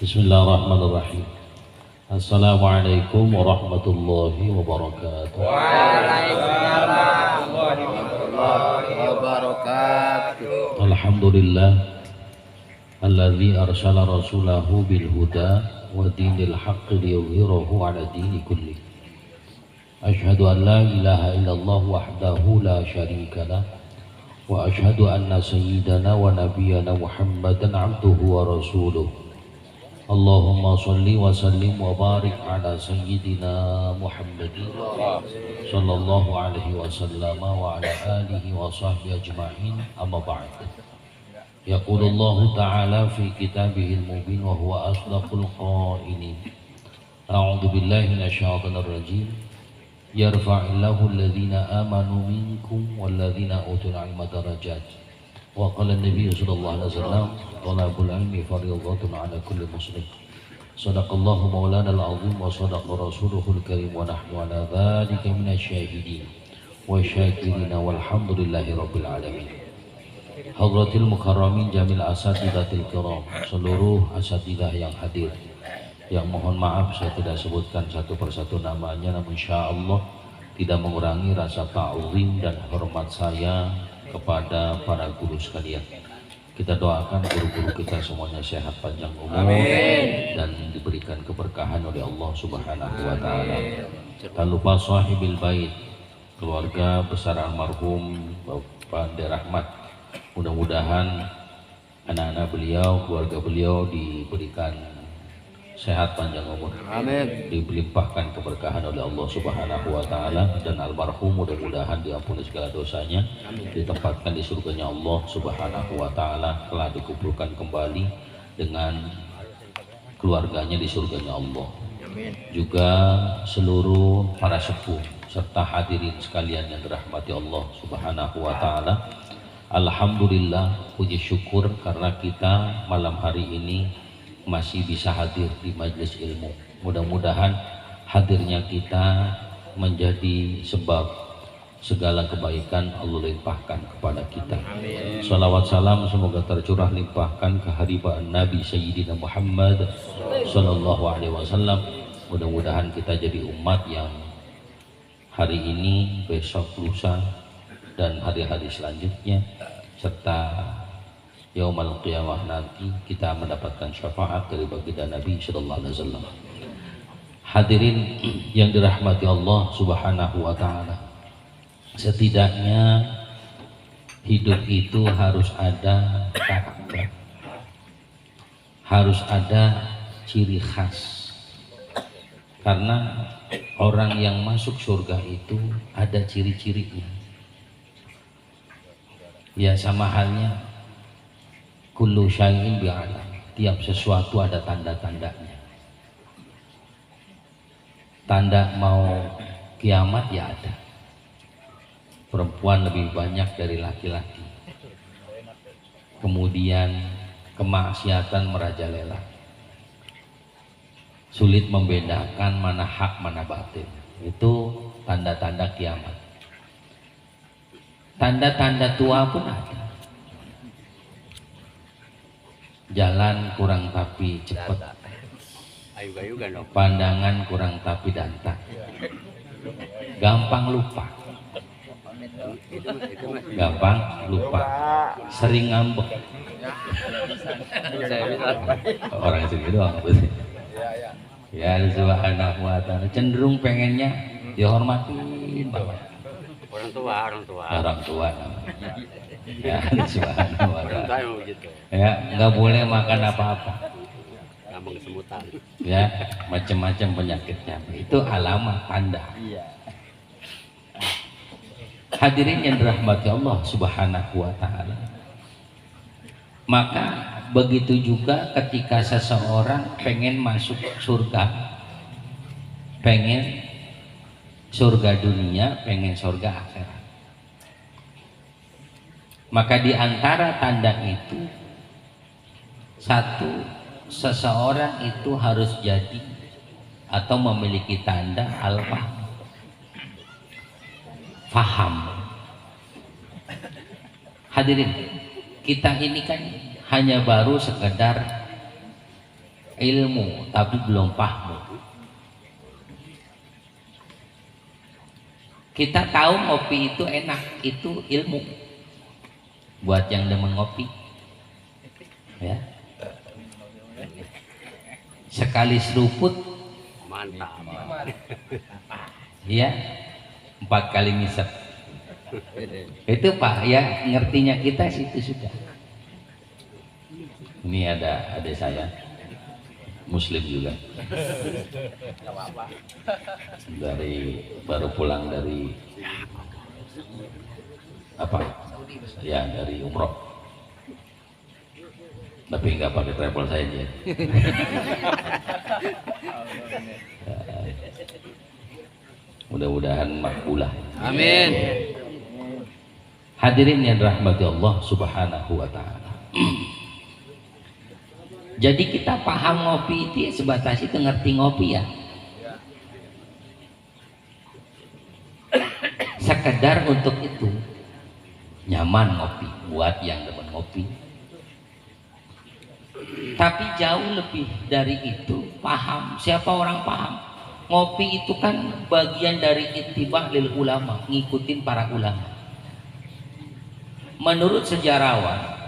Bismillahirrahmanirrahim. Assalamualaikum warahmatullahi wabarakatuh. Waalaikumsalam warahmatullahi wabarakatuh. Alhamdulillah alladzi arsala rasulahu bil huda wa dinil haqqi liyudhhirahu 'ala dini kulli. Asyhadu an la ilaha illallah wahdahu la syarika lah wa asyhadu anna sayyidana wa nabiyyana Muhammadan 'abduhu wa rasuluh. Allahumma salli wa sallim wa barik ala sayyidina Muhammadin sallallahu alaihi wasallam wa ala alihi wa sahbihi ajma'in, amma ba'd. Yaqulullahu ta'ala fi kitabihil mubin wa huwa asdaqul qailin. A'udzu billahi minasyaitonir rajim. Yarfa'illahu alladhina amanu minkum walladhina utul 'ilma darajat. Wa qala an-nabiy sallallahu alaihi wasallam talabul ilmi fardhatun 'ala kulli muslim. Shadaqallahu maulana al-'azim wa shadaqa rasuluhul karim wa nahnu 'ala dzalika minasyahidin wa syakirin walhamdulillahi rabbil alamin. Hadratil mukarramin jamil asatidatil kiram, seluruh asatidah yang hadir, yang mohon maaf saya tidak sebutkan satu persatu namanya, namun insyaallah tidak mengurangi rasa ta'zim dan hormat saya kepada para guru sekalian. Kita doakan guru-guru kita semuanya sehat panjang umur. Amin. Dan diberikan keberkahan oleh Allah Subhanahu wa taala. Tak lupa sahibil bait, keluarga besar almarhum Bapak Andi Rahmat. Mudah-mudahan anak-anak beliau, keluarga beliau diberikan sehat panjang umur. Amin. Dilimpahkan keberkahan oleh Allah Subhanahu wa taala, dan almarhum mudah-mudahan diampuni segala dosanya. Amin. Ditempatkan di surganya Allah Subhanahu wa taala, telah dikumpulkan kembali dengan keluarganya di surganya Allah. Amin. Juga seluruh para sepuh serta hadirin sekalian yang dirahmati Allah Subhanahu wa taala. Alhamdulillah, puji syukur karena kita malam hari ini masih bisa hadir di majelis ilmu. Mudah-mudahan hadirnya kita menjadi sebab segala kebaikan Allah limpahkan kepada kita. Amin. Salawat salam semoga tercurah limpahkan ke hadirat Nabi Sayyidina Muhammad sallallahu alaihi wasallam. Mudah-mudahan kita jadi umat yang hari ini, besok, lusa, dan hari-hari selanjutnya serta Yaumal qiyamah nanti kita mendapatkan syafaat dari baginda Nabi sallallahu alaihi wasallam. Hadirin yang dirahmati Allah Subhanahu wa taala. Setidaknya hidup itu harus ada karakter. Harus ada ciri khas. Karena orang yang masuk surga itu ada ciri-cirinya. Ya sama halnya kullu syai'in bi'alam, tiap sesuatu ada tanda-tandanya. Tanda mau kiamat ya ada. Perempuan lebih banyak dari laki-laki. Kemudian kemaksiatan merajalela. Sulit membedakan mana hak mana batil. Itu tanda-tanda kiamat. Tanda-tanda tua pun ada. Jalan kurang tapi cepat, pandangan kurang tapi dantang, gampang lupa, sering ngambek. Orang segitu doang. Ya Subhanahu wa taala cenderung pengennya dihormatin banget. Orang tua ya Subhanahu wa taala. Ya nggak boleh makan apa-apa, ya macam-macam penyakitnya. Itu alamat tanda. Hadirin yang dirahmati Allah Subhanahu wa taala. Maka begitu juga ketika seseorang pengen masuk surga, pengen surga dunia, pengen surga akhirat. Maka di antara tanda itu, satu, seseorang itu harus jadi atau memiliki tanda faham. Hadirin, kita ini kan hanya baru sekedar ilmu tapi belum paham. Kita tahu ngopi itu enak, itu ilmu buat yang demen ngopi ya. Sekali seruput Mantap. ya 4 kali ngisep. Itu Pak ya, ngertinya kita situ sudah. Ini ada adik saya Muslim juga, baru pulang dari apa ya, dari umroh, tapi nggak pakai travel saya dia. Mudah-mudahan makbulah. Amin. Hadirin yang dirahmati Allah Subhanahu wa taala. Jadi kita paham ngopi itu ya sebatas itu, ngerti ngopi ya. Sekedar untuk itu. Nyaman ngopi buat yang demen ngopi. Tapi jauh lebih dari itu, paham. Siapa orang paham? Ngopi itu kan bagian dari ittibah lil ulama, ngikutin para ulama. Menurut sejarawan,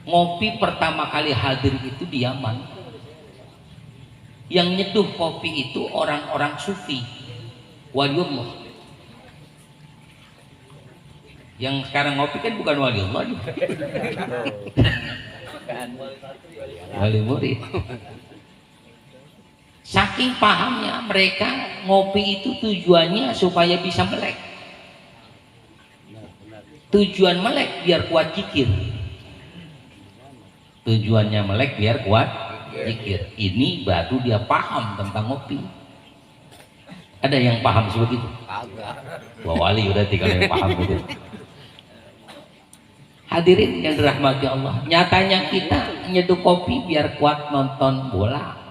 ngopi pertama kali hadir itu di Yaman. Yang nyeduh kopi itu orang-orang sufi, waliullah. Yang sekarang ngopi kan bukan waliullah, wali murid. Saking pahamnya mereka, ngopi itu tujuannya supaya bisa melek. Tujuan melek biar kuat zikir. Tujuannya melek biar kuat zikir. Ini baru dia paham tentang ngopi. Ada yang paham seperti itu? Wah, wali udah tinggal yang paham gitu. Hadirin yang dirahmati Allah, nyatanya kita nyeduh kopi biar kuat nonton bola.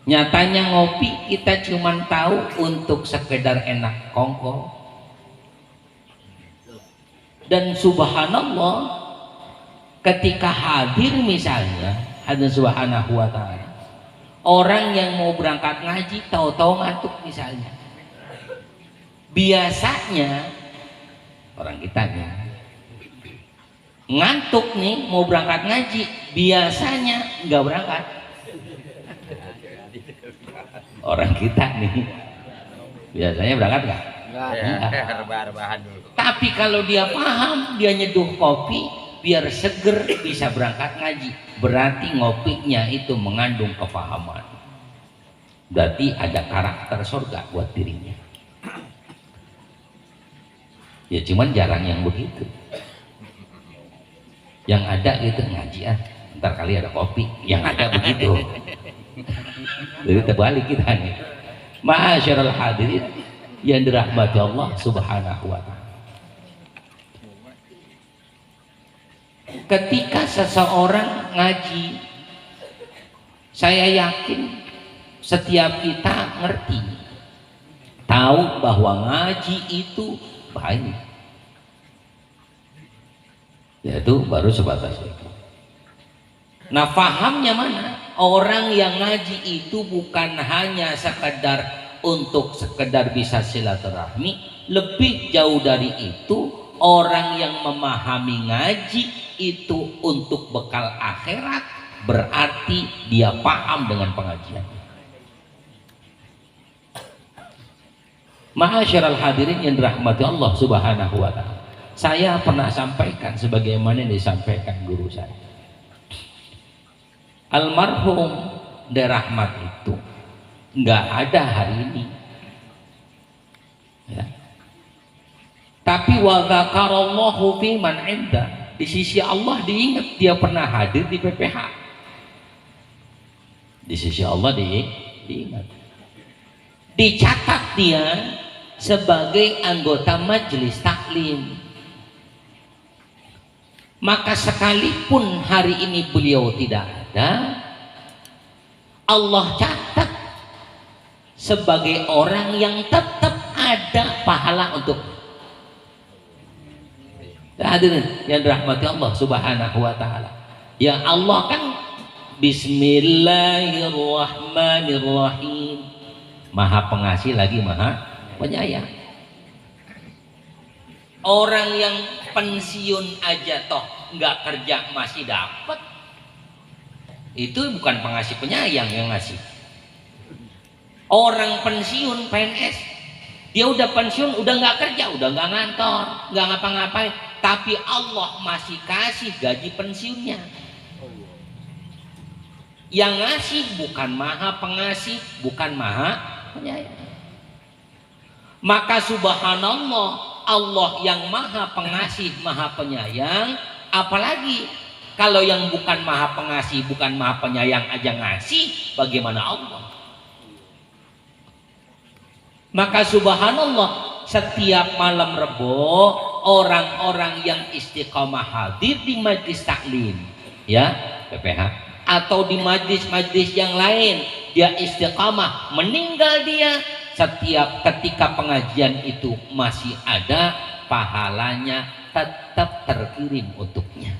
Nyatanya ngopi kita cuma tahu untuk sekedar enak kongko. Dan subhanallah, ketika hadir misalnya, hadir subhanahu wa ta'ala, orang yang mau berangkat ngaji tahu-tahu ngantuk misalnya. Biasanya orang kita nih ngantuk nih mau berangkat ngaji, biasanya nggak berangkat. Orang kita nih biasanya berangkat nggak? Rebahan dulu. Tapi kalau dia paham, dia nyeduh kopi biar seger bisa berangkat ngaji, berarti ngopinya itu mengandung kefahaman. Berarti ada karakter surga buat dirinya. Ya cuman jarang yang begitu. Yang ada gitu ngaji ntar kali ada kopi. Yang ada begitu. Jadi terbalik kita nih. Ma'asyiral hadirin yang dirahmati Allah Subhanahu wa ta'ala. Ketika seseorang ngaji, saya yakin setiap kita ngerti, tahu bahwa ngaji itu baik. Yaitu baru sebatas itu. Nah, fahamnya mana? Orang yang ngaji itu bukan hanya sekedar untuk sekedar bisa silaturahmi, lebih jauh dari itu, orang yang memahami ngaji itu untuk bekal akhirat, berarti dia paham dengan pengajian. Ma'asyiral hadirin yang dirahmati Allah Subhanahu wa ta'ala. Saya pernah sampaikan sebagaimana yang disampaikan guru saya. Almarhum Derahmat itu nggak ada hari ini. Ya. Tapi wa dzakarallahu fi man inda, di sisi Allah diingat dia pernah hadir di PPH. Di sisi Allah diingat. Dicatat dia sebagai anggota majelis taklim. Maka sekalipun hari ini beliau tidak ada, Allah catat sebagai orang yang tetap ada pahala untuk. Hadirin yang dirahmati Allah Subhanahu wa taala. Ya Allah kan Bismillahirrahmanirrahim. Maha pengasih lagi maha penyayang. Orang yang pensiun aja toh nggak kerja masih dapat. Itu bukan pengasih penyayang yang ngasih. Orang pensiun PNS, dia udah pensiun, udah nggak kerja, udah nggak ngantor, nggak ngapa-ngapain, tapi Allah masih kasih gaji pensiunnya. Yang ngasih bukan maha pengasih, bukan maha penyayang. Maka subhanallah, Allah yang maha pengasih, maha penyayang, apalagi kalau yang bukan maha pengasih, bukan maha penyayang aja ngasih, bagaimana Allah? Maka subhanallah, setiap malam Rebo orang-orang yang istiqomah hadir di majlis taklim, ya PPH, atau di majlis-majlis yang lain, dia istiqamah, meninggal dia, setiap ketika pengajian itu masih ada, pahalanya tetap terkirim untuknya.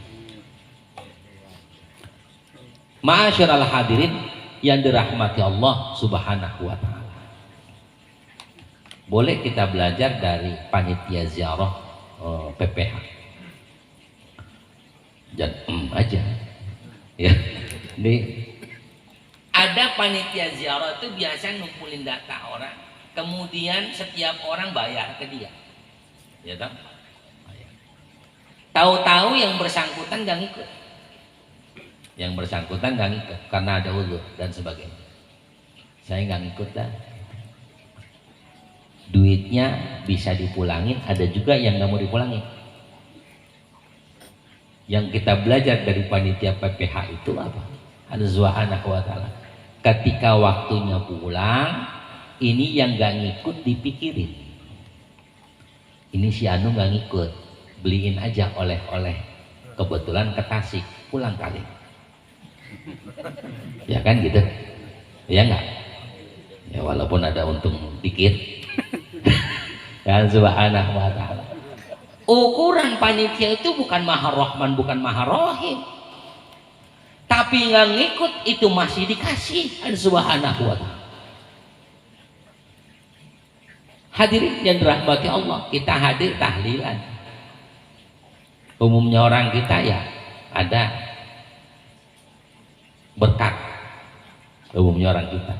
Ma'asyiral hadirin yang dirahmati Allah Subhanahu wa taala. Boleh kita belajar dari panitia ziarah PPH. Jangan aja. Ya. Ini ada panitia ziarah itu biasa ngumpulin data orang, kemudian setiap orang bayar ke dia. Ya toh? Tahu-tahu yang bersangkutan gak ngikut. Yang bersangkutan gak ngikut karena ada uzur dan sebagainya. Saya gak ngikut dah. Duitnya bisa dipulangin, ada juga yang gak mau dipulangin. Yang kita belajar dari panitia PPH itu apa? Subhanahu wa ta'ala. Ketika waktunya pulang, ini yang gak ngikut dipikirin. Ini si Anu gak ngikut, beliin aja oleh-oleh. Kebetulan ke Tasik, pulang kali. Ya kan gitu? Ya enggak? Ya walaupun ada untung dikit. Ya subhanahu wa ta'ala. Ukuran panitia itu bukan maha rahman, bukan maha rahim. Tapi nggak ngikut itu masih dikasih. Subhanahu wa ta'ala. Hadirin yang dirahmati Allah, kita hadir tahlilan. Umumnya orang kita ya ada berkat. Umumnya orang kita.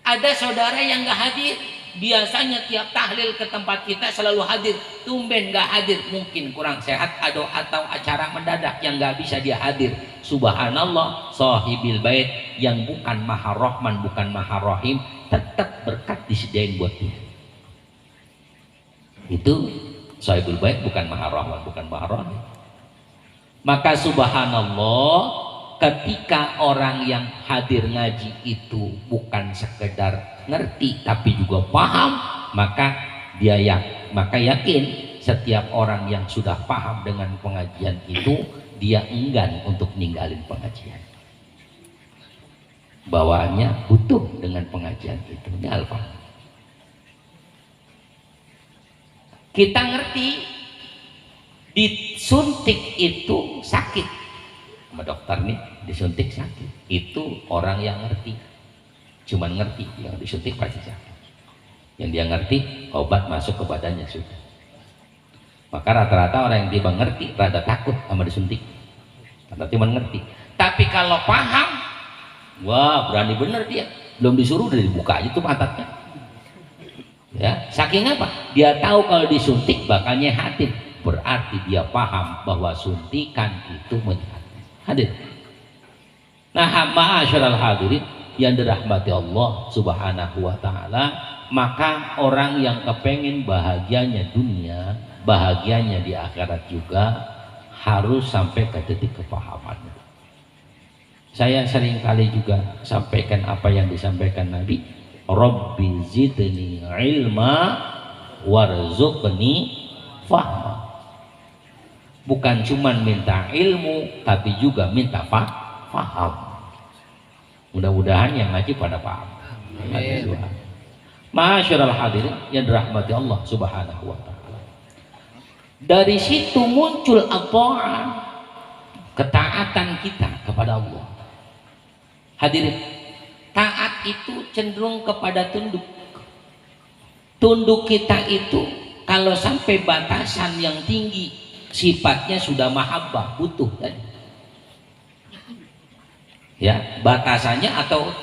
Ada saudara yang nggak hadir. Biasanya tiap tahlil ke tempat kita selalu hadir. Tumben nggak hadir, mungkin kurang sehat atau acara mendadak yang nggak bisa dia hadir. Subhanallah, sahibil bait yang bukan maha rahman, bukan maha rahim, tetap berkat disediain buat dia. Itu sahibul bait bukan maha rahman, bukan maha rahim. Maka subhanallah, ketika orang yang hadir ngaji itu bukan sekedar ngerti tapi juga paham, maka yakin setiap orang yang sudah paham dengan pengajian itu, dia enggan untuk ninggalin pengajian. Bawaannya butuh dengan pengajian itu. Ini alfa. Kita ngerti disuntik itu sakit. Sama dokter nih, disuntik sakit. Itu orang yang ngerti. Cuman ngerti, yang disuntik pasti sakit. Yang dia ngerti, obat masuk ke badannya sudah. Maka rata-rata orang yang dia ngerti rada takut sama disuntik. Karena cuma ngerti. Tapi kalau paham, wah berani bener dia. Belum disuruh udah dibuka aja tuh pantatnya. Ya, saking apa? Dia tahu kalau disuntik bakal nyehatin. Berarti dia paham bahwa suntikan itu menyehatkan. Hadir. Nah, ma'asyiral hadirin yang dirahmati Allah Subhanahu wa ta'ala, maka orang yang kepengen bahagianya dunia, bahagianya di akhirat juga, harus sampai ke titik kepahaman. Saya seringkali juga sampaikan apa yang disampaikan Nabi, Rabbi zidni ilma warzuqni fahma. Bukan cuma minta ilmu, tapi juga minta faham. Mudah-mudahan yang ngaji pada paham. Ma'asyiral hadirin yang dirahmati Allah Subhanahu wa ta'ala. Dari situ muncul apa? Ketaatan kita kepada Allah. Hadirin, taat itu cenderung kepada tunduk. Tunduk kita itu kalau sampai batasan yang tinggi, sifatnya sudah mahabbah, butuh tadi. Ya, batasannya atau